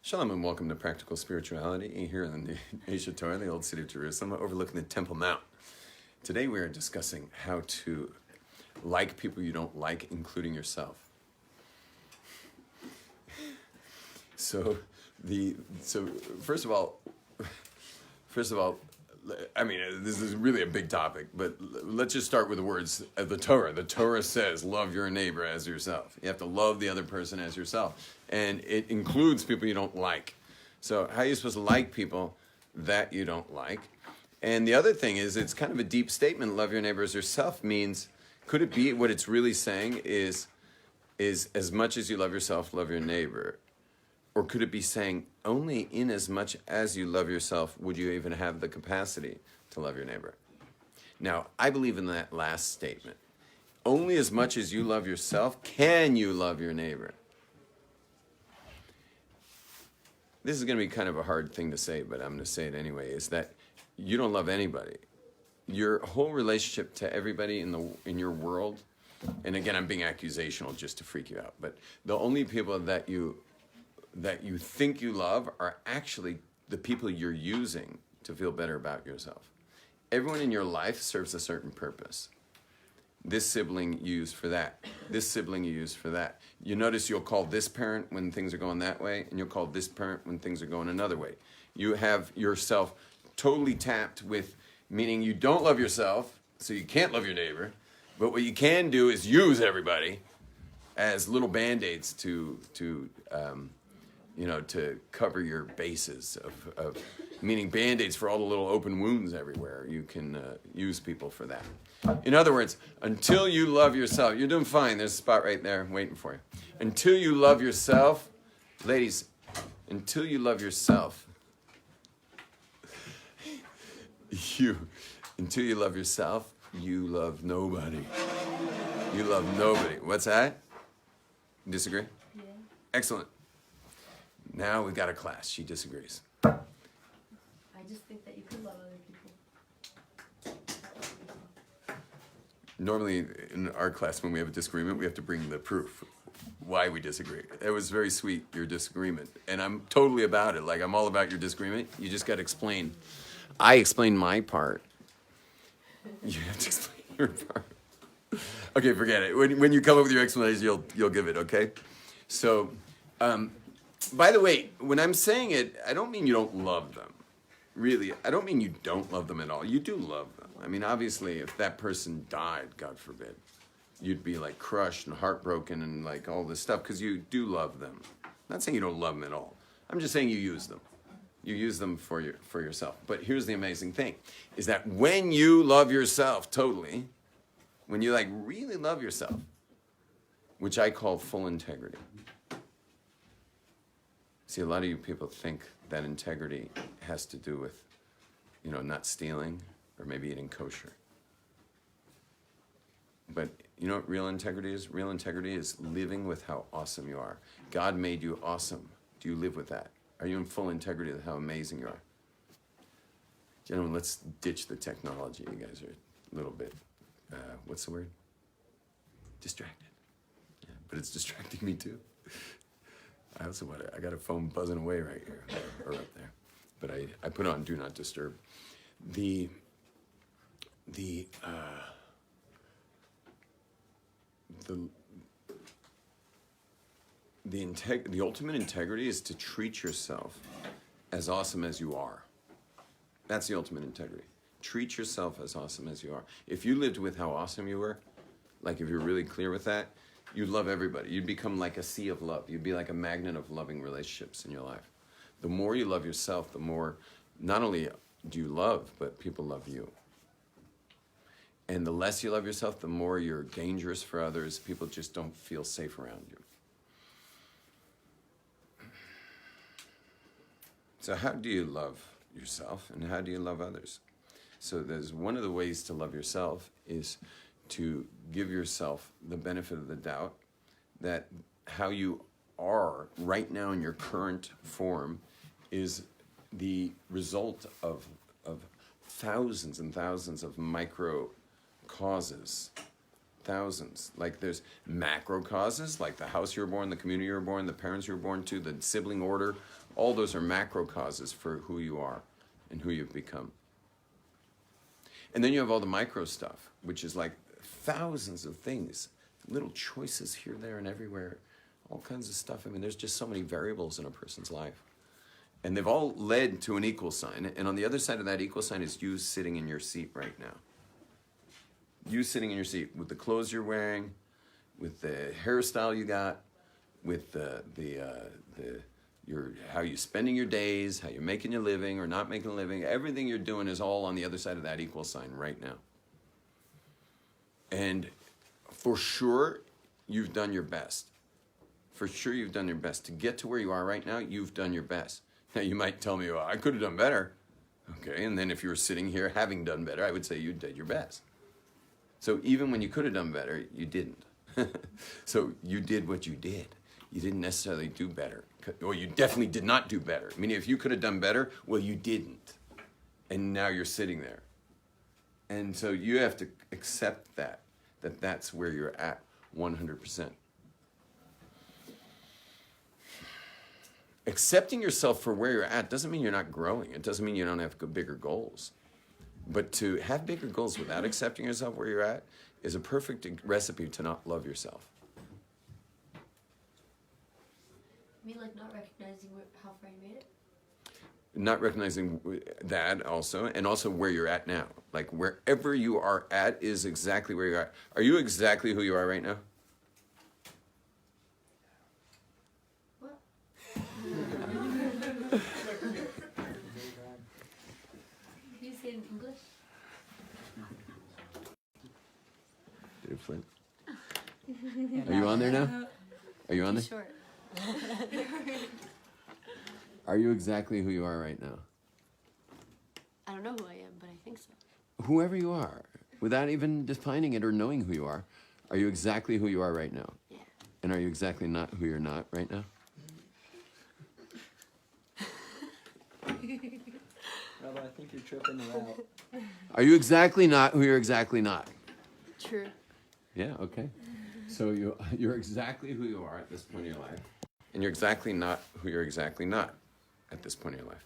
Shalom and welcome to Practical Spirituality here in the Asia Torah, the old city of Jerusalem, overlooking the Temple Mount. Today we are discussing how to like people you don't like, including yourself. So first of all, I mean, this is really a big topic, but let's just start with the words of the Torah. The Torah says, love your neighbor as yourself. You have to love the other person as yourself. And it includes people you don't like. So how are you supposed to like people that you don't like? And the other thing is, it's kind of a deep statement, love your neighbor as yourself means, could it be what it's really saying is as much as you love yourself, love your neighbor? Or could it be saying, only in as much as you love yourself would you even have the capacity to love your neighbor? Now, I believe in that last statement. Only as much as you love yourself can you love your neighbor. This is going to be kind of a hard thing to say, but I'm going to say it anyway, is that you don't love anybody. Your whole relationship to everybody in your world, and again, I'm being accusational just to freak you out, but the only people that you think you love are actually the people you're using to feel better about yourself. Everyone in your life serves a certain purpose. This sibling you use for that. This sibling you use for that. You notice you'll call this parent when things are going that way, and you'll call this parent when things are going another way. You have yourself totally tapped with, meaning you don't love yourself, so you can't love your neighbor, but what you can do is use everybody as little Band-Aids to cover your bases of meaning Band-Aids for all the little open wounds everywhere. You can use people for that. In other words, until you love yourself, you're doing fine. There's a spot right there waiting for you. Until you love yourself, ladies, until you love yourself, until you love yourself, you love nobody. You love nobody. What's that? Disagree? Yeah. Excellent. Now we've got a class. She disagrees. I just think that you could love other people. Normally in our class, when we have a disagreement, we have to bring the proof why we disagree. It was very sweet, your disagreement. And I'm totally about it. Like, I'm all about your disagreement. You just got to explain. I explain my part. You have to explain your part. Okay, forget it. When you come up with your explanation, you'll give it, okay? So, by the way, when I'm saying it, I don't mean you don't love them. Really, I don't mean you don't love them at all. You do love them. I mean, obviously, if that person died, God forbid, you'd be like crushed and heartbroken and like all this stuff because you do love them. I'm not saying you don't love them at all. I'm just saying you use them. You use them for yourself. But here's the amazing thing, is that when you love yourself totally, when you like really love yourself, which I call full integrity. See, a lot of you people think that integrity has to do with, not stealing or maybe eating kosher. But you know what real integrity is? Real integrity is living with how awesome you are. God made you awesome. Do you live with that? Are you in full integrity with how amazing you are? Gentlemen, let's ditch the technology. You guys are a little bit, what's the word? Distracted. Yeah, but it's distracting me too. I got a phone buzzing away right here, or up there. But I put on Do Not Disturb. The ultimate integrity is to treat yourself as awesome as you are. That's the ultimate integrity. Treat yourself as awesome as you are. If you lived with how awesome you were, like if you're really clear with that, you'd love everybody. You'd become like a sea of love. You'd be like a magnet of loving relationships in your life. The more you love yourself, the more not only do you love, but people love you. And the less you love yourself, the more you're dangerous for others. People just don't feel safe around you. So how do you love yourself and how do you love others? So there's one of the ways to love yourself is to give yourself the benefit of the doubt that how you are right now in your current form is the result of thousands and thousands of micro causes Thousands. Like there's macro causes, like the house you were born, the community you were born, the parents you were born to, the sibling order. All those are macro causes for who you are and who you've become. And then you have all the micro stuff, which is like thousands of things, little choices here, there, and everywhere, all kinds of stuff. I mean, there's just so many variables in a person's life. And they've all led to an equal sign. And on the other side of that equal sign is you sitting in your seat right now. You sitting in your seat with the clothes you're wearing, with the hairstyle you got, with how you're spending your days, how you're making your living or not making a living. Everything you're doing is all on the other side of that equal sign right now. And for sure, you've done your best. For sure, you've done your best. To get to where you are right now, you've done your best. Now, you might tell me, well, I could have done better. Okay, and then if you were sitting here having done better, I would say you did your best. So even when you could have done better, you didn't. So you did what you did. You didn't necessarily do better. Or you definitely did not do better. I mean, if you could have done better, well, you didn't. And now you're sitting there. And so you have to accept that's where you're at 100%. Accepting yourself for where you're at doesn't mean you're not growing. It doesn't mean you don't have bigger goals. But to have bigger goals without accepting yourself where you're at is a perfect recipe to not love yourself. I mean, like not recognizing how far you made it? Not recognizing that also, and also where you're at now. Like wherever you are at is exactly where you're at. Are you exactly who you are right now? What? Can you say it in English? Did it flip? Are you on there now? Are you on there? Short. Are you exactly who you are right now? I don't know who I am, but I think so. Whoever you are, without even defining it or knowing who you are you exactly who you are right now? Yeah. And are you exactly not who you're not right now? Rabbi, I think you're tripping it out. Are you exactly not who you're exactly not? True. Yeah, okay. So you're exactly who you are at this point in your life. And you're exactly not who you're exactly not at this point in your life.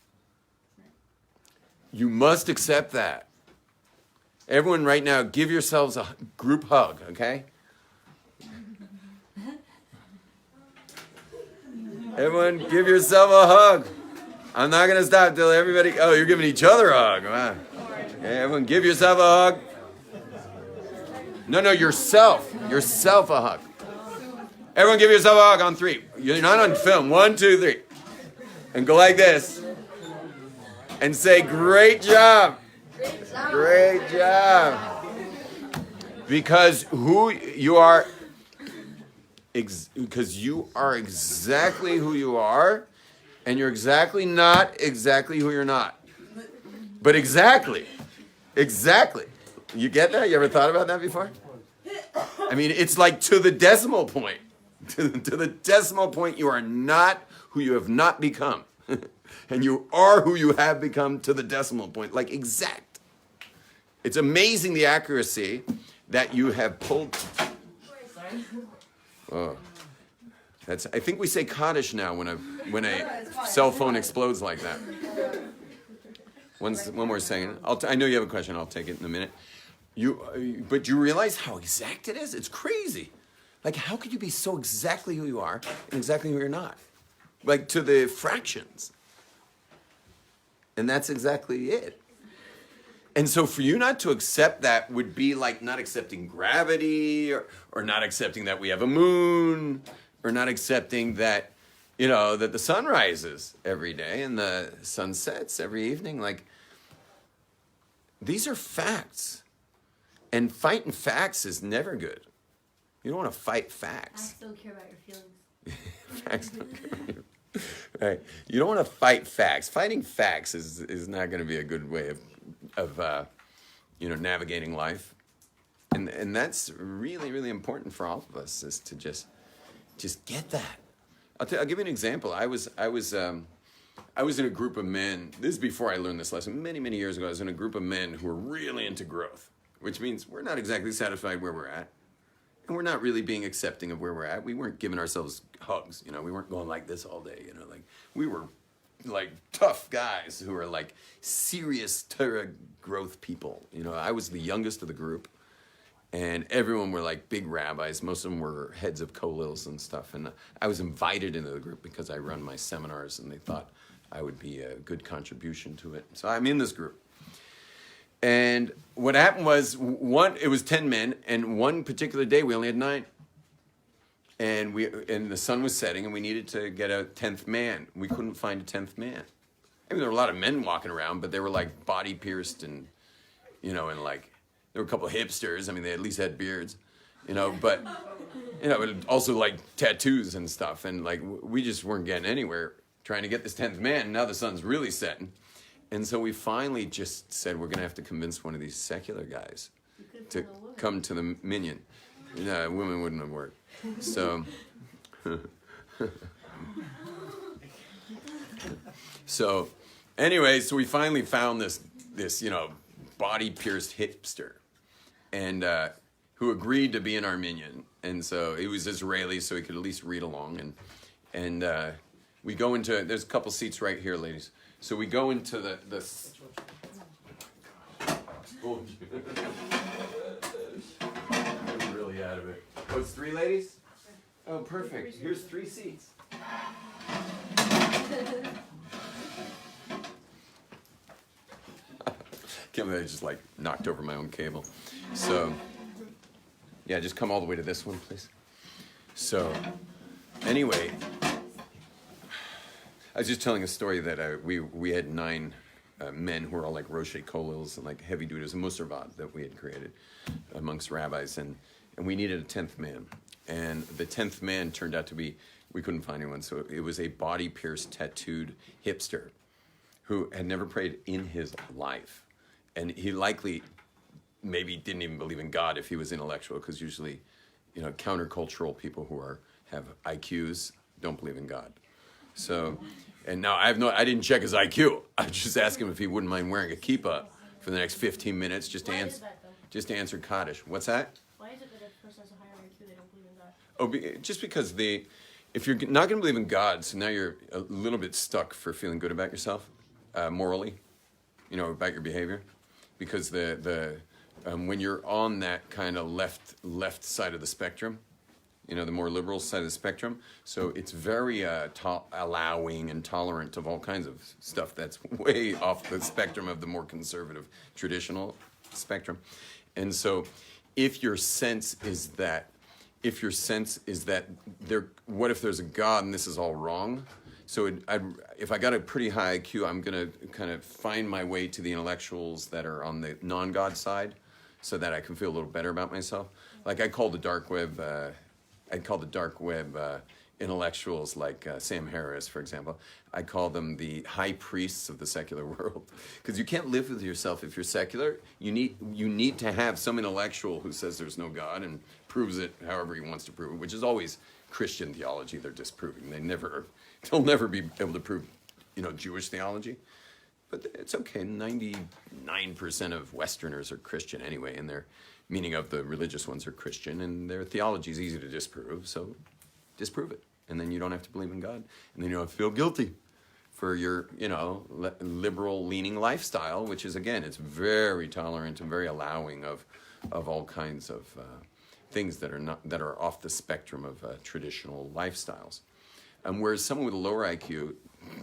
You must accept that. Everyone right now, give yourselves a group hug, okay? Everyone, give yourself a hug. I'm not going to stop till everybody... Oh, you're giving each other a hug. Wow. Okay, everyone, give yourself a hug. No, yourself. Yourself a hug. Everyone give yourself a hug on 3. You're not on film. 1, 2, 3. And go like this. And say, great job. Great job. Because who you are, because you are exactly who you are, and you're exactly not exactly who you're not. But exactly. You get that? You ever thought about that before? I mean, it's like to the decimal point. To the decimal point, you are not who you have not become. And you are who you have become to the decimal point. Like exact. It's amazing the accuracy that you have pulled. Oh. I think we say Kaddish now when a cell phone explodes like that. One more second. I know you have a question. I'll take it in a minute. But you realize how exact it is? It's crazy. Like, how could you be so exactly who you are and exactly who you're not? Like, to the fractions. And that's exactly it. And so for you not to accept that would be like not accepting gravity or not accepting that we have a moon or not accepting that, that the sun rises every day and the sun sets every evening. Like, these are facts. And fighting facts is never good. You don't want to fight facts. Facts don't care about your feelings. Facts don't care about your Right. You don't want to fight facts. Fighting facts is not going to be a good way of navigating life. And that's really, really important for all of us is to just get that. I'll give you an example. I was in a group of men. This is before I learned this lesson. Many, many years ago, I was in a group of men who were really into growth, which means we're not exactly satisfied where we're at. And we're not really being accepting of where we're at. We weren't giving ourselves hugs, you know. We weren't going like this all day, you know. Like we were like tough guys who are like serious Torah growth people. You know, I was the youngest of the group, and everyone were like big rabbis. Most of them were heads of kollels and stuff. And I was invited into the group because I run my seminars, and they thought I would be a good contribution to it. So I'm in this group. And what happened was, it was 10 men, and one particular day we only had 9. And the sun was setting, and we needed to get a 10th man. We couldn't find a 10th man. I mean, there were a lot of men walking around, but they were like body pierced and, you know, and like, there were a couple of hipsters. I mean, they at least had beards, you know, but, you know, but also like tattoos and stuff. And like, we just weren't getting anywhere trying to get this 10th man. Now the sun's really setting. And so we finally just said, we're going to have to convince one of these secular guys to come to the minyan. No, women wouldn't have worked. So, anyway, so we finally found this, you know, body-pierced hipster, and who agreed to be in our minyan. And so he was Israeli, so he could at least read along. And we go into, there's a couple seats right here, ladies. So we go into the I'm really out of it. Oh, it's 3 ladies? Oh, perfect. Here's 3 seats. Can't believe I just like knocked over my own cable. So, yeah, just come all the way to this one, please. So, anyway, I was just telling a story that we had 9 men who were all like Roshei Kollels and like heavy duties, a Musarvad that we had created amongst rabbis, and we needed a 10th man. And the 10th man turned out to be, we couldn't find anyone, so it was a body-pierced, tattooed hipster who had never prayed in his life. And he likely maybe didn't even believe in God if he was intellectual, because usually, you know, countercultural people who have IQs don't believe in God. So, and now I didn't check his IQ. I just asked him if he wouldn't mind wearing a kippah for the next 15 minutes just to answer Kaddish. What's that? Why is it that if a person has a higher IQ, they don't believe in God? Just because if you're not going to believe in God, so now you're a little bit stuck for feeling good about yourself, morally, you know, about your behavior, because when you're on that kind of left side of the spectrum, you know, the more liberal side of the spectrum, so it's very allowing and tolerant of all kinds of stuff that's way off the spectrum of the more conservative, traditional spectrum. And so if your sense is that what if there's a God and this is all wrong? So if I got a pretty high IQ, I'm going to kind of find my way to the intellectuals that are on the non-God side so that I can feel a little better about myself. Like I call the dark web intellectuals like Sam Harris, for example. I call them the high priests of the secular world, because you can't live with yourself if you're secular. You need to have some intellectual who says there's no God and proves it however he wants to prove it, which is always Christian theology they're disproving. They'll never be able to prove, you know, Jewish theology. But it's okay. 99% of Westerners are Christian anyway, and their meaning of the religious ones are Christian, and their theology is easy to disprove, so disprove it. And then you don't have to believe in God, and then you don't have to feel guilty for your, you know, liberal-leaning lifestyle, which is, again, it's very tolerant and very allowing of all kinds of things that are off the spectrum of traditional lifestyles. Whereas someone with a lower IQ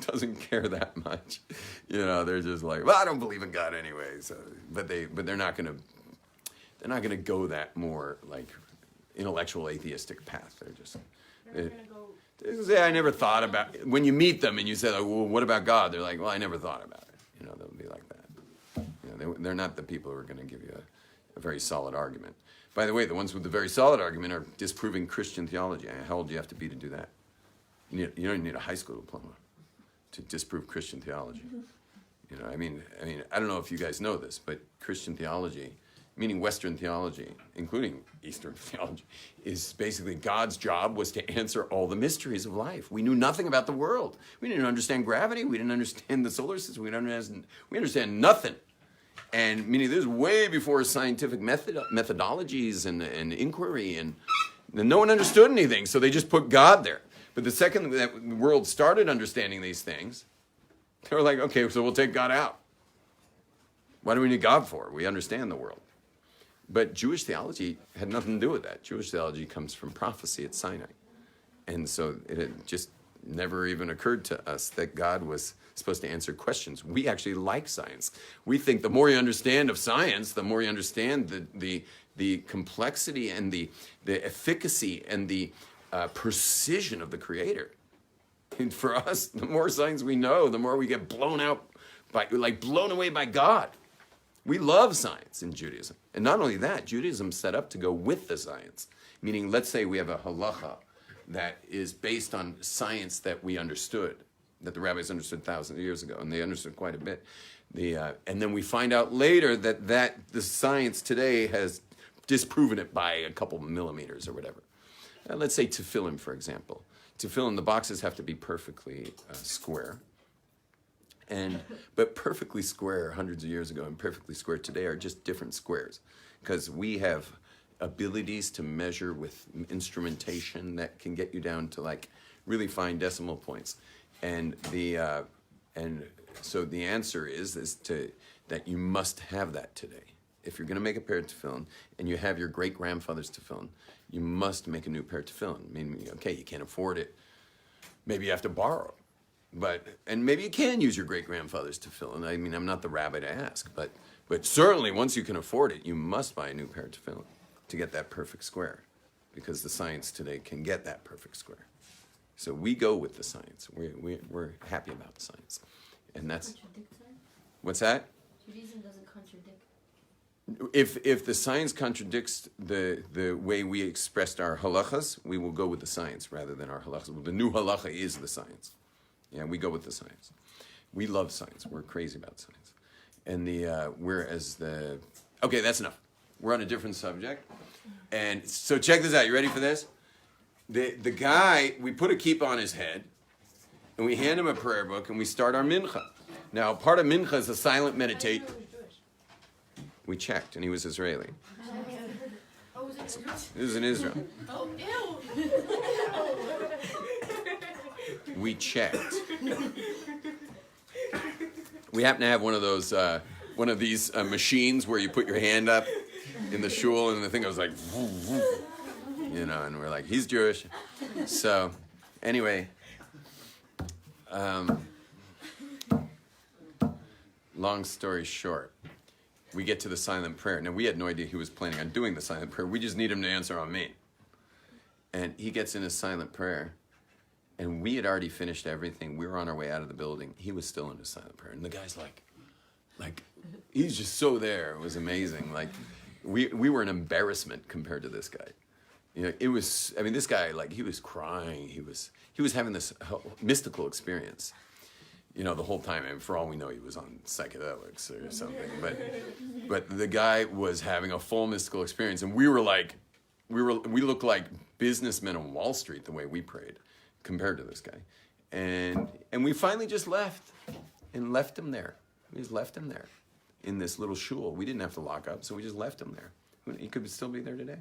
doesn't care that much, you know, they're just like, well, I don't believe in God anyway. So, but they're not going to go that more like intellectual atheistic path. They're just. They say, I never thought about it. When you meet them and you say, like, well, what about God? They're like, well, I never thought about it. You know, they'll be like that. You know, they're not the people who are going to give you a very solid argument. By the way, the ones with the very solid argument are disproving Christian theology. How old do you have to be to do that? You don't need a high school diploma to disprove Christian theology. You know, I mean, I don't know if you guys know this, but Christian theology, meaning Western theology, including Eastern theology, is basically God's job was to answer all the mysteries of life. We knew nothing about the world. We didn't understand gravity. We didn't understand the solar system. We understand nothing. And meaning this is way before scientific methodologies and inquiry, and no one understood anything, so they just put God there. But the second that the world started understanding these things, they were like, okay, so we'll take God out. What do we need God for? We understand the world. But Jewish theology had nothing to do with that. Jewish theology comes from prophecy at Sinai. And so it had just never even occurred to us that God was supposed to answer questions. We actually like science. We think the more you understand of science, the more you understand the complexity and the efficacy and the precision of the Creator. And for us, the more science we know, the more we get blown away by God. We love science in Judaism. And not only that, Judaism's set up to go with the science. Meaning, let's say we have a halacha that is based on science that we understood, that the rabbis understood thousands of years ago, and they understood quite a bit. And then we find out later that the science today has disproven it by a couple millimeters or whatever. Let's say tefillin, for example. Tefillin, the boxes have to be perfectly square. But perfectly square hundreds of years ago and perfectly square today are just different squares, because we have abilities to measure with instrumentation that can get you down to like really fine decimal points. And so the answer is that you must have that today. If you're going to make a pair of tefillin and you have your great grandfather's tefillin, you must make a new pair of tefillin. I mean, okay, you can't afford it. Maybe you have to borrow. And maybe you can use your great-grandfather's tefillin. I mean, I'm not the rabbi to ask, but certainly once you can afford it, you must buy a new pair of tefillin to get that perfect square, because the science today can get that perfect square. So we go with the science. We're happy about the science. And that's... Contradict science? What's that? Judaism doesn't contradict. If the science contradicts the way we expressed our halachas, we will go with the science rather than our halachas. The new halacha is the science. Yeah, we go with the science. We love science. We're crazy about science. And okay, that's enough. We're on a different subject. And so check this out. You ready for this? The guy, we put a kippah on his head, and we hand him a prayer book, and we start our mincha. Now, part of mincha is a silent meditate. We checked, and he was Israeli. Oh, was it He was in Israel. Oh, ew! We checked. We happen to have one of these machines where you put your hand up in the shul, and the thing goes like, and we're like, he's Jewish. So, anyway, long story short, we get to the silent prayer. Now, we had no idea he was planning on doing the silent prayer. We just need him to answer on me. And he gets in his silent prayer. And we had already finished everything. We were on our way out of the building. He was still in his silent prayer. And the guy's like, he's just so there. It was amazing. Like, we were an embarrassment compared to this guy. This guy, he was crying. He was having this mystical experience, the whole time. And for all we know, he was on psychedelics or something. But the guy was having a full mystical experience. And we looked like businessmen on Wall Street the way we prayed, compared to this guy. And we finally just left him there. We just left him there in this little shul. We didn't have to lock up, so we just left him there. He could still be there today.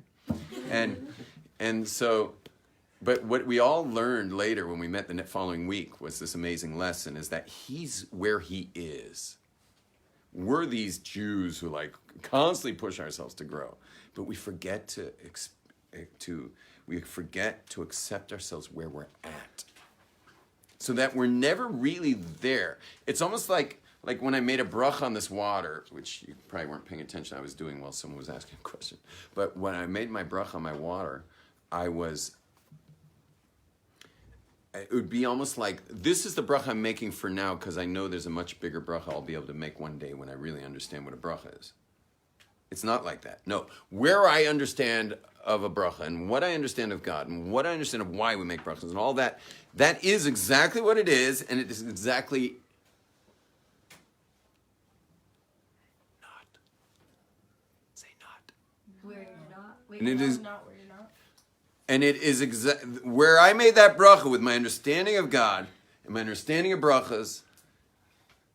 And so, but what we all learned later when we met the following week was this amazing lesson, is that he's where he is. We're these Jews who constantly push ourselves to grow, but we forget to accept ourselves where we're at, so that we're never really there. It's almost like when I made a bracha on this water, which you probably weren't paying attention, I was doing while someone was asking a question. But when I made my bracha on my water, it would be almost like, this is the bracha I'm making for now, because I know there's a much bigger bracha I'll be able to make one day when I really understand what a bracha is. It's not like that. No, where I understand of a bracha and what I understand of God and what I understand of why we make brachas and all that, that is exactly what it is, and it is exactly not. Say not. Where you're not. Wait, And it is not where you're not. And it is where I made that bracha with my understanding of God and my understanding of brachas.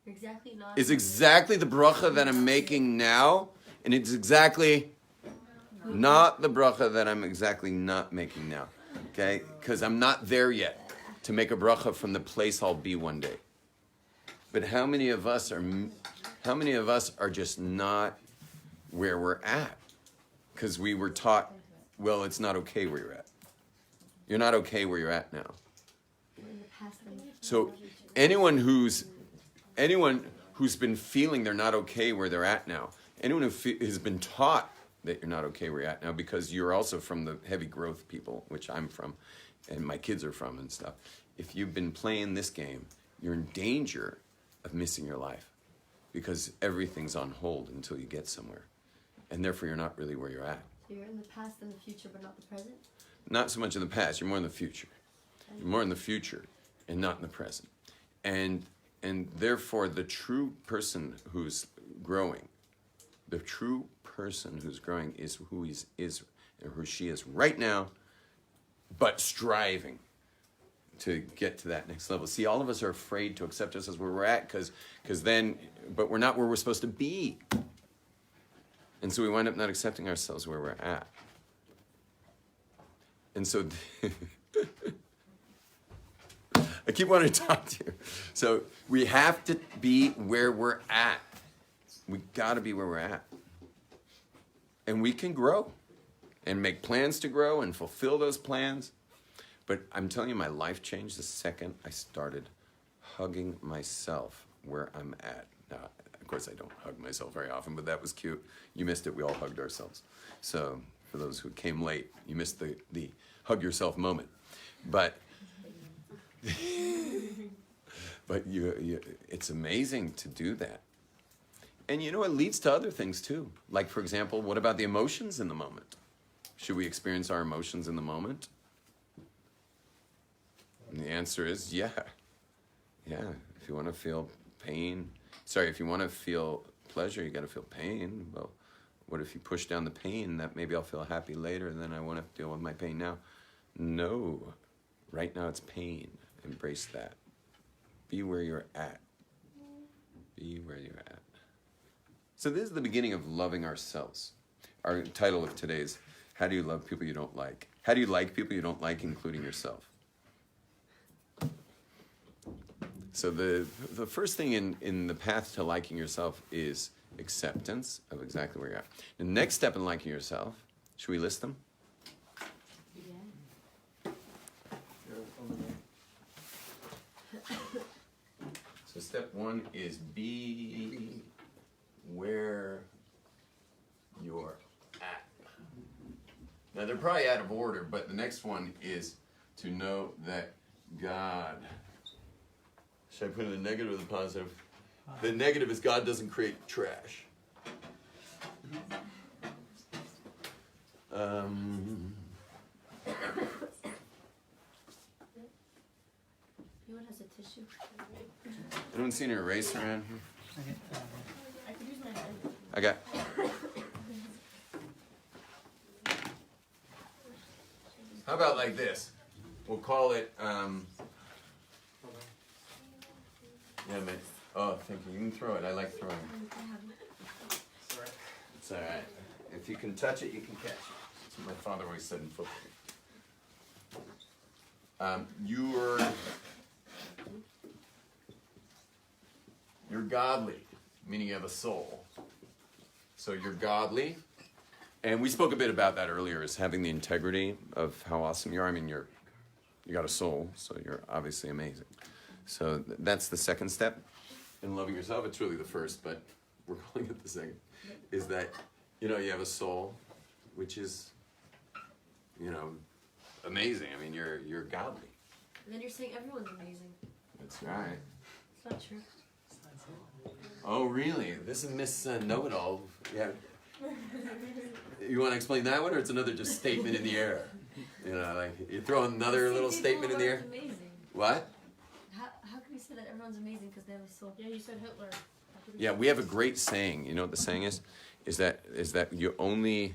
You're exactly not. is exactly the bracha that I'm making now, and it's exactly not the bracha that I'm exactly not making now. Okay? Because I'm not there yet to make a bracha from the place I'll be one day. But how many of us are just not where we're at? Because we were taught, well, it's not okay where you're at. You're not okay where you're at now. So anyone who's been feeling they're not okay where they're at now, anyone who has been taught that you're not okay where you're at now, because you're also from the heavy growth people, which I'm from, and my kids are from and stuff. If you've been playing this game, you're in danger of missing your life, because everything's on hold until you get somewhere, and therefore you're not really where you're at. So you're in the past and the future, but not the present? Not so much in the past, you're more in the future. You're more in the future and not in the present. And therefore the true person who's growing, is who he is or who she is right now, but striving to get to that next level. See, all of us are afraid to accept us as where we're at, but we're not where we're supposed to be. And so we wind up not accepting ourselves where we're at. And so I keep wanting to talk to you. So we have to be where we're at. We got to be where we're at. And we can grow and make plans to grow and fulfill those plans. But I'm telling you, my life changed the second I started hugging myself where I'm at. Now, of course, I don't hug myself very often, but that was cute. You missed it. We all hugged ourselves. So for those who came late, you missed the hug yourself moment. But it's amazing to do that. And you know, it leads to other things too. Like, for example, what about the emotions in the moment? Should we experience our emotions in the moment? And the answer is yeah. Yeah, if you want to feel if you want to feel pleasure, you got to feel pain. Well, what if you push down the pain? That maybe I'll feel happy later, and then I won't have to deal with my pain now. No, right now it's pain. Embrace that. Be where you're at. Be where you're at. So this is the beginning of loving ourselves. Our title of today is, how do you love people you don't like? How do you like people you don't like, including yourself? So the first thing in the path to liking yourself is acceptance of exactly where you're at. The next step in liking yourself, should we list them? Yeah. So step one is be where you're at. Now they're probably out of order, but the next one is to know that God. Should I put in the negative or the positive? The negative is God doesn't create trash. Anyone has a tissue? Anyone seen an eraser around here? I could use my hand. I got. How about like this? We'll call it. Yeah, man. Oh, thank you. You can throw it. I like throwing. It's all right. If you can touch it, you can catch it. That's what my father always said in football. You're godly, meaning you have a soul. So you're godly. And we spoke a bit about that earlier, as having the integrity of how awesome you are. I mean, you got a soul, so you're obviously amazing. So that's the second step in loving yourself. It's really the first, but we're calling it the second. Is that, you have a soul, which is, amazing. I mean, you're godly. And then you're saying everyone's amazing. That's right. It's not true. Oh, really? This is Miss Know-It-All. Yeah. You want to explain that one, or it's another just statement in the air? Like you throw another little statement in the air. Amazing. What? How can we say that everyone's amazing because they have a soul? Yeah, you said Hitler. Yeah, we have a great saying. You know what the saying is? Is that you only,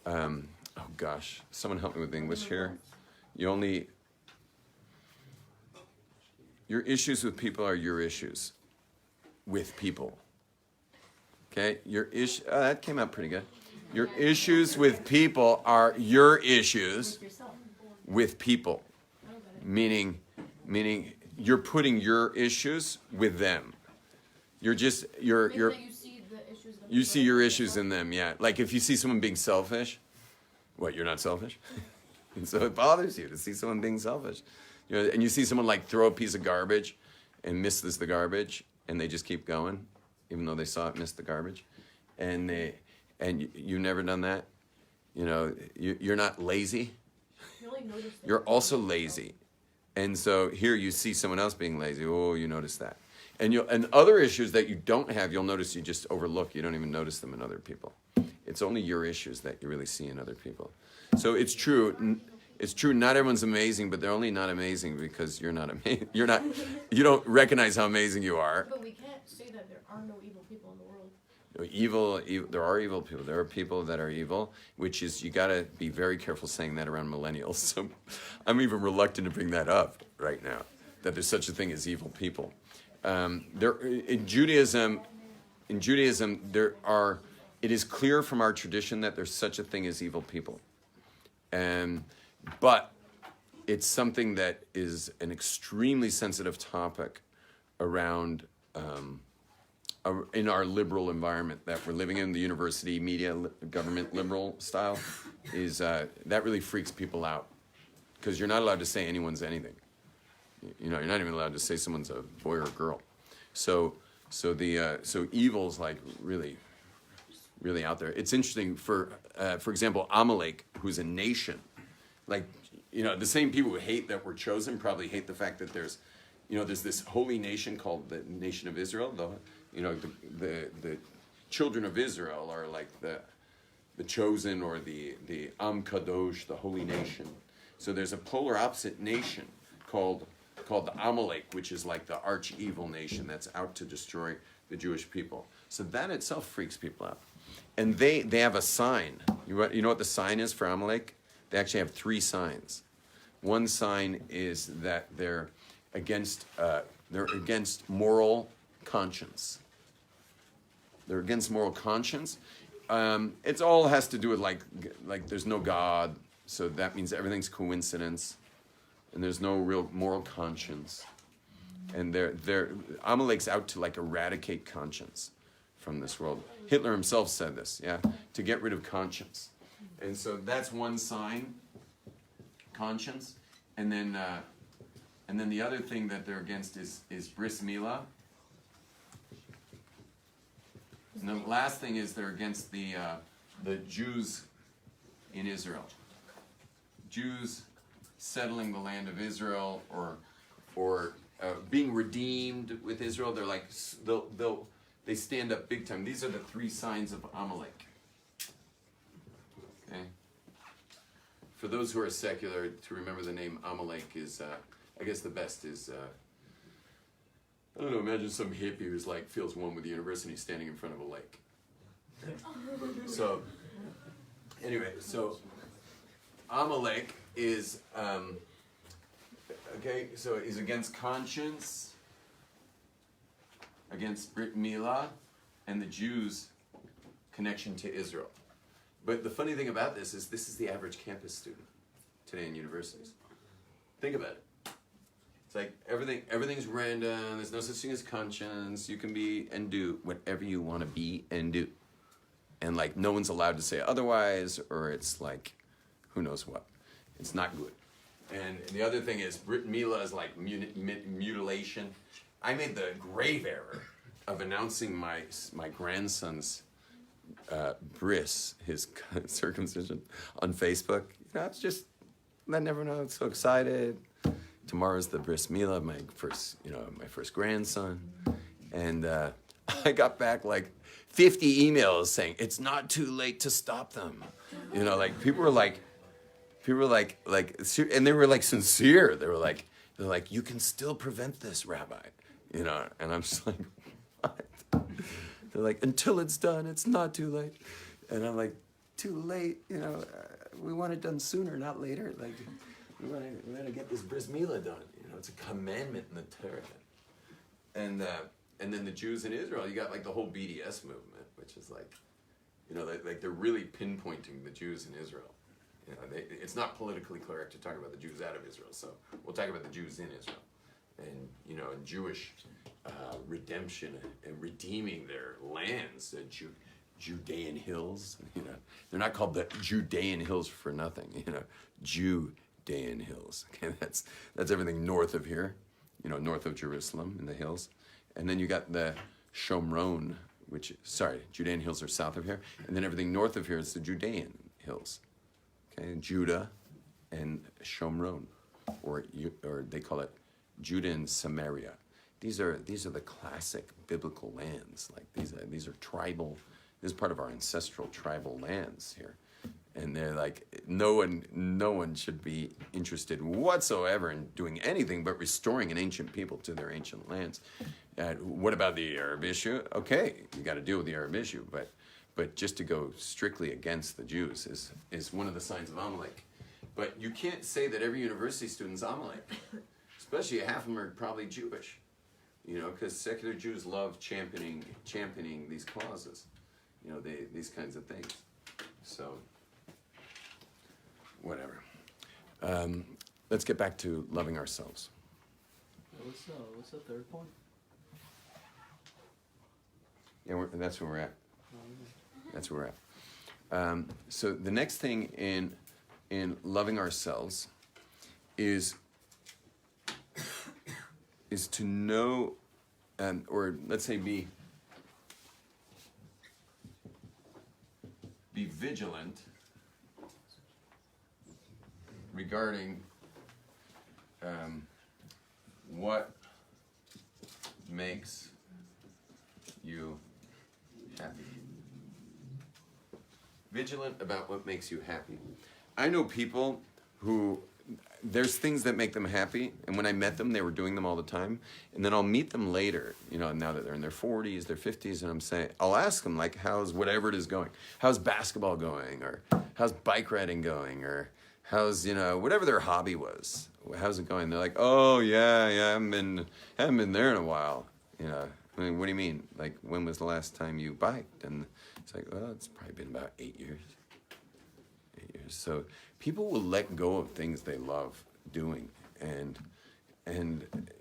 oh gosh, someone help me with English here. Your issues with people are your issues. with people. Okay, that came out pretty good. Your issues with people are your issues With yourself. with people, meaning you're putting your issues with them. You're Maybe that you see the issues in you see your people issues in them, yeah. Like if you see someone being selfish, what, you're not selfish? And so it bothers you to see someone being selfish. You know, and you see someone like throw a piece of garbage and misses the garbage, and they just keep going, even though they saw it miss the garbage. And you've never done that? You know, you're not lazy. You only notice that You're also lazy. And so here you see someone else being lazy. Oh, you notice that. And other issues that you don't have, you'll notice you just overlook. You don't even notice them in other people. It's only your issues that you really see in other people. So it's true. It's true. Not everyone's amazing, but they're only not amazing because you're not amazing. You don't recognize how amazing you are. But we can't say that there are no evil people in the world. Evil, there are evil people. There are people that are evil, which is, you got to be very careful saying that around millennials. So I'm even reluctant to bring that up right now, that there's such a thing as evil people. In Judaism, it is clear from our tradition that there's such a thing as evil people. But it's something that is an extremely sensitive topic around in our liberal environment that we're living in, the university, media, government liberal style, is that really freaks people out because you're not allowed to say anyone's anything. You know, you're not even allowed to say someone's a boy or a girl. So evil's like really, really out there. It's interesting for example, Amalek, who's a nation, like, you know, the same people who hate that we're chosen probably hate the fact that there's this holy nation called the nation of Israel. The children of Israel are like the chosen, or the Am Kadosh, the holy nation. So there's a polar opposite nation called the Amalek, which is like the arch evil nation that's out to destroy the Jewish people. So that itself freaks people out. And they have a sign. You know what the sign is for Amalek? They actually have 3 signs. One sign is that they're against moral conscience. They're against moral conscience. It all has to do with like there's no God, so that means everything's coincidence, and there's no real moral conscience. And Amalek's out to like eradicate conscience from this world. Hitler himself said this, to get rid of conscience. And so that's one sign, conscience. And then the other thing that they're against is bris milah. And the last thing is they're against the Jews in Israel. Jews settling the land of Israel or being redeemed with Israel. They're like they stand up big time. These are the 3 signs of Amalek. Okay. For those who are secular, to remember the name Amalek is, I guess the best is, I don't know, imagine some hippie who's like, feels one with the university standing in front of a lake. So, anyway, so Amalek is, so he's against conscience, against Brit Milah, and the Jews' connection to Israel. But the funny thing about this is the average campus student today in universities. Think about it. It's like everything's random. There's no such thing as conscience. You can be and do whatever you want to be and do. And like no one's allowed to say otherwise, or it's like who knows what. It's not good. And the other thing is Brit Milah is like mutilation. I made the grave error of announcing my grandson's bris, his circumcision, on Facebook. You know, it's just, I never know. I'm so excited. Tomorrow's the bris milah of my first grandson, and I got back like 50 emails saying it's not too late to stop them. You know, like people were like, and they were like sincere. They're like, you can still prevent this, Rabbi. You know, and I'm just like, what? They're like, until it's done, it's not too late. And I'm like, too late? You know, we want it done sooner, not later. Like, we want to get this bris milah done. You know, it's a commandment in the Torah. and then the Jews in Israel, you got like the whole BDS movement, which is like, you know, like they're really pinpointing the Jews in Israel. You know, it's not politically correct to talk about the Jews out of Israel, so we'll talk about the Jews in Israel, and you know, and Jewish redemption and redeeming their lands, the Judean hills. You know, they're not called the Judean hills for nothing. You know, Judean hills. Okay, that's everything north of here. You know, north of Jerusalem in the hills, and then you got the Shomron, Judean hills are south of here, and then everything north of here is the Judean hills. Okay, Judah and Shomron, or they call it Judah and Samaria. These are the classic biblical lands. Like these are tribal. This is part of our ancestral tribal lands here, and they're like no one should be interested whatsoever in doing anything but restoring an ancient people to their ancient lands. What about the Arab issue? Okay, you got to deal with the Arab issue, but just to go strictly against the Jews is one of the signs of Amalek. But you can't say that every university student's Amalek, especially half of them are probably Jewish. You know, because secular Jews love championing these causes. You know, these kinds of things. So, whatever. Let's get back to loving ourselves. What's the third point? Yeah, that's where we're at. That's where we're at. So the next thing in loving ourselves is to know, or let's say be vigilant regarding what makes you happy. Vigilant about what makes you happy. I know people who, there's things that make them happy, and when I met them, they were doing them all the time, and then I'll meet them later, you know, now that they're in their 40s, their 50s, and I'll ask them, like, how's whatever it is going? How's basketball going? Or how's bike riding going? Or how's, you know, whatever their hobby was, how's it going? They're like, oh, yeah, I haven't been there in a while, you know. I mean, what do you mean? Like, when was the last time you biked? And it's like, well, it's probably been about 8 years. 8 years. So people will let go of things they love doing. And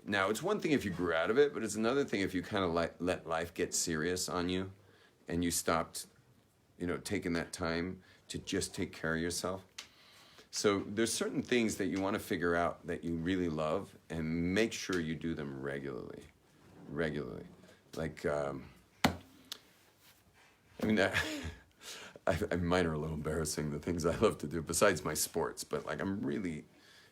now it's one thing if you grew out of it, but it's another thing if you kind of let life get serious on you and you stopped, you know, taking that time to just take care of yourself. So there's certain things that you want to figure out that you really love and make sure you do them regularly. Like, I mean, mine are a little embarrassing, the things I love to do, besides my sports, but like I'm really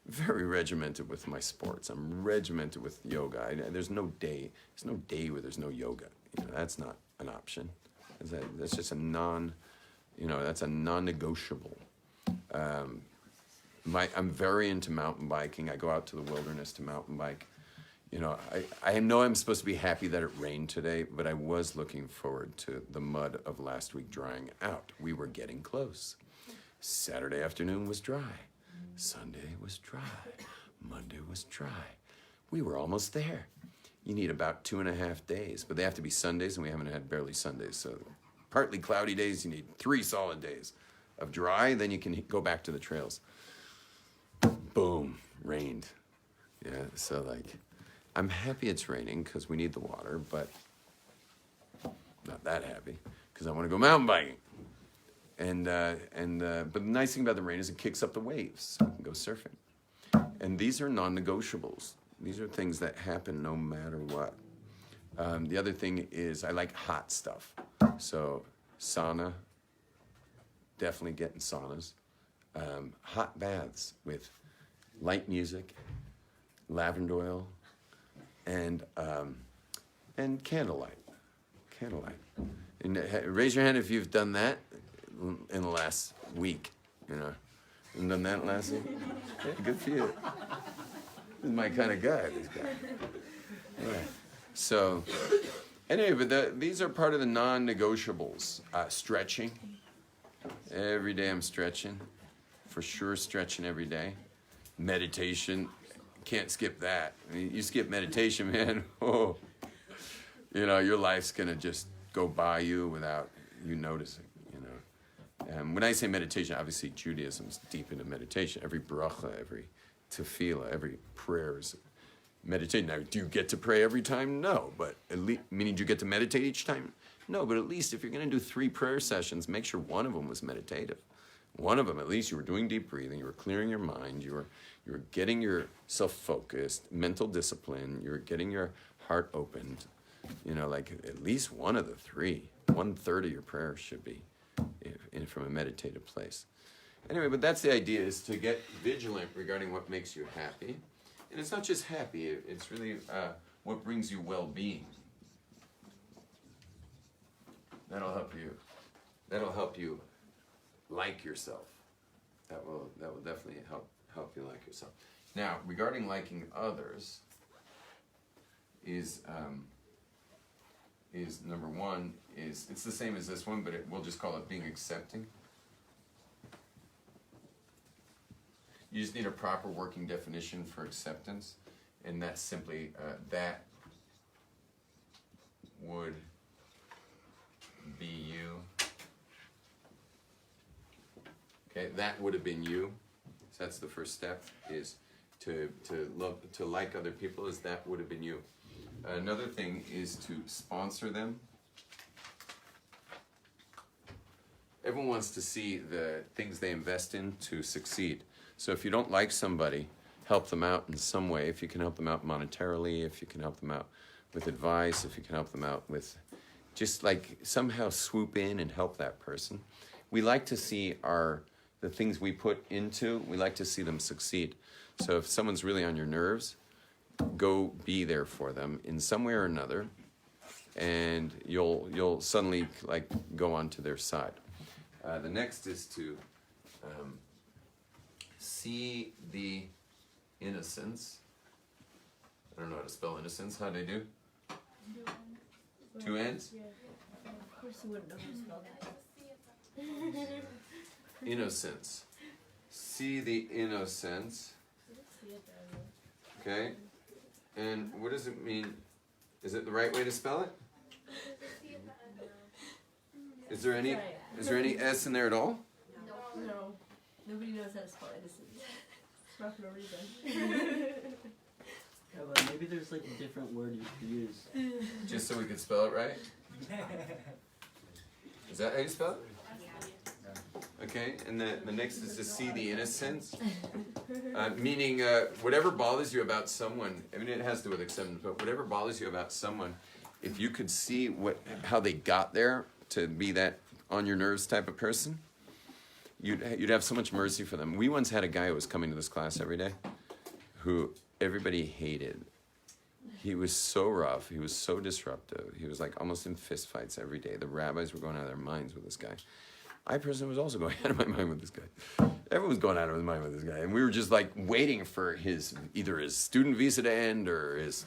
very regimented with my sports. I'm regimented with yoga. There's no day where there's no yoga. You know, that's not an option. That's just that's a non-negotiable. I'm very into mountain biking. I go out to the wilderness to mountain bike. You know, I know I'm supposed to be happy that it rained today, but I was looking forward to the mud of last week drying out. We were getting close. Saturday afternoon was dry. Sunday was dry. Monday was dry. We were almost there. You need about 2.5 days, but they have to be Sundays, and we haven't had barely Sundays. So partly cloudy days, you need 3 solid days of dry, then you can go back to the trails. Boom, rained. Yeah, so like, I'm happy it's raining because we need the water, but not that happy because I want to go mountain biking. But the nice thing about the rain is it kicks up the waves, so we can go surfing. And these are non-negotiables. These are things that happen no matter what. The other thing is I like hot stuff. So sauna, definitely getting saunas. Hot baths with light music, lavender oil, and candlelight. And raise your hand if you've done that in the last week. You know, and done that last week. Yeah, good for you. This is my kind of guy. This guy. Yeah. So, anyway, but these are part of the non-negotiables. Stretching. Every day I'm stretching. For sure, stretching every day. Meditation. Can't skip that. I mean, you skip meditation, man. Oh, you know, your life's gonna just go by you without you noticing, you know. And when I say meditation, obviously Judaism's deep into meditation. Every bracha, every tefillah, every prayer is meditation. Now, do you get to pray every time? No, but at least, meaning do you get to meditate each time? No, but at least if you're gonna do 3 prayer sessions, make sure one of them was meditative. One of them, at least you were doing deep breathing, you were clearing your mind, you were getting yourself focused, mental discipline, you were getting your heart opened. You know, like at least one of the 3, 1/3 of your prayer should be from a meditative place. Anyway, but that's the idea, is to get vigilant regarding what makes you happy. And it's not just happy, it's really what brings you well-being. That'll help you like yourself. That will definitely help you like yourself. Now, regarding liking others, is number 1 is, it's the same as this one, but we'll just call it being accepting. You just need a proper working definition for acceptance, and that's simply that would be you. Okay, that would have been you. So that's the first step, is to love, to like other people, is that would have been you. Another thing is to sponsor them. Everyone wants to see the things they invest in to succeed. So if you don't like somebody, help them out in some way. If you can help them out monetarily, if you can help them out with advice, if you can help them out with just like somehow swoop in and help that person. We like to see the things we put into, we like to see them succeed. So if someone's really on your nerves, go be there for them in some way or another, and you'll suddenly like go onto their side. The next is to see the innocence. I don't know how to spell innocence. How do they do? 2 N's? Yeah. Of course you wouldn't know how to spell that. Innocence. See the innocence. Okay. And what does it mean? Is it the right way to spell it? Is there any S in there at all? No. Nobody knows how to spell innocence. It's not for no reason. Yeah, but maybe there's like a different word you could use. Just so we could spell it right? Is that how you spell it? Okay, and the next is to see the innocence. Meaning whatever bothers you about someone, I mean it has to do with acceptance, but whatever bothers you about someone, if you could see how they got there to be that on your nerves type of person, you'd have so much mercy for them. We once had a guy who was coming to this class every day who everybody hated. He was so rough, he was so disruptive, he was like almost in fist fights every day. The rabbis were going out of their minds with this guy. I personally was also going out of my mind with this guy. Everyone was going out of his mind with this guy. And we were just like waiting for either his student visa to end or his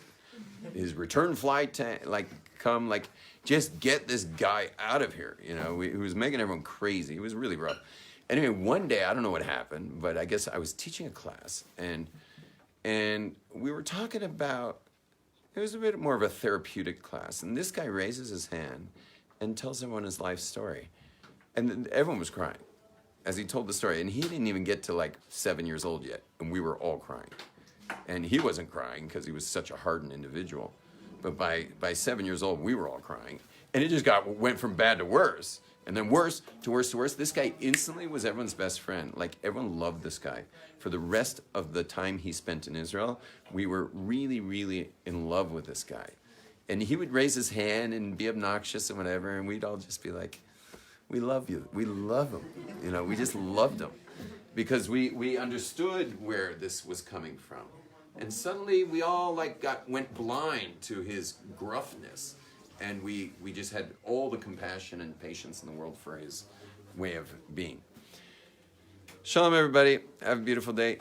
return flight to like come, like just get this guy out of here. You know, he was making everyone crazy. He was really rough. Anyway, one day, I don't know what happened, but I guess I was teaching a class and we were talking about, it was a bit more of a therapeutic class. And this guy raises his hand and tells everyone his life story. And everyone was crying as he told the story. And he didn't even get to like 7 years old yet. And we were all crying. And he wasn't crying because he was such a hardened individual. But by 7 years old, we were all crying. And it just went from bad to worse. And then worse to worse to worse. This guy instantly was everyone's best friend. Like everyone loved this guy. For the rest of the time he spent in Israel, we were really, really in love with this guy. And he would raise his hand and be obnoxious and whatever. And we'd all just be like, we love you. We love him. You know, we just loved him because we understood where this was coming from. And suddenly we all like went blind to his gruffness. And we just had all the compassion and patience in the world for his way of being. Shalom, everybody. Have a beautiful day.